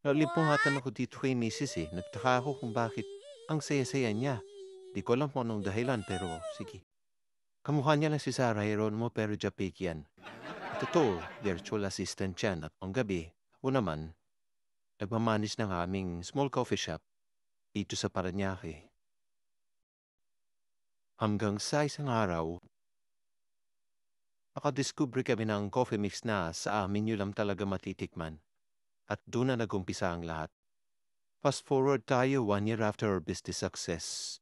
Nalimpungatan ako dito kay Mrs. Nagtaka ako kung bakit ang saya-saya niya. Di ko alam kung anong dahilan pero sige. Kamukha niya lang si Sarah Heron mo pero Japik yan. At totoo, virtual assistant yan at ang gabi, o naman, nagmamanis ng aming small coffee shop dito sa Paranaque. Hanggang sa isang araw, nakadiskubre kami ng coffee mix na sa amin nyo lang talaga matitikman. At doon na nagumpisa ang lahat. Fast forward tayo 1 year after our business success.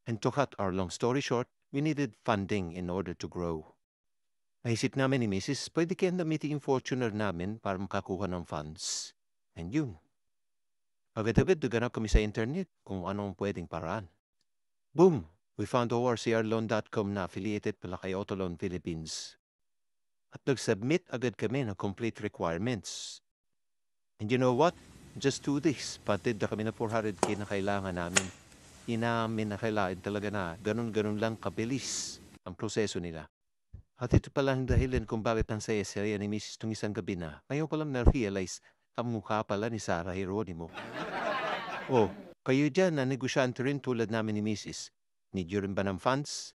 And to cut our long story short, we needed funding in order to grow. Naisip namin ni Mrs. Pwede kaya namitin yung fortuner namin para makakuha ng funds. And yun, agad-agad naganap kami sa internet kung anong pwedeng paraan. Boom! We found ORCRloan.com na affiliated pala kay Autoloan Philippines. At nag-submit agad kami ng complete requirements. And you know what? Just 2 days, patid na kami na 400K na kailangan namin. Inamin na kailangan talaga na ganun-ganun lang kabilis ang proseso nila. At ito pala ang dahilan kung bakit ang saya-saya ni Mrs. tung isang gabi na ngayon ko lang na-realize ang mukha pala ni Sarah Heronimo. Oh, kayo dyan na negosyante rin tulad namin ni Mrs. Need you rin ba ng funds?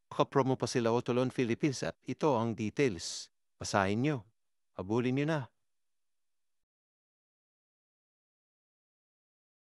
Naka-promo pa sila Autoloan Philippines at ito ang details. Basahin nyo. Habulin nyo na.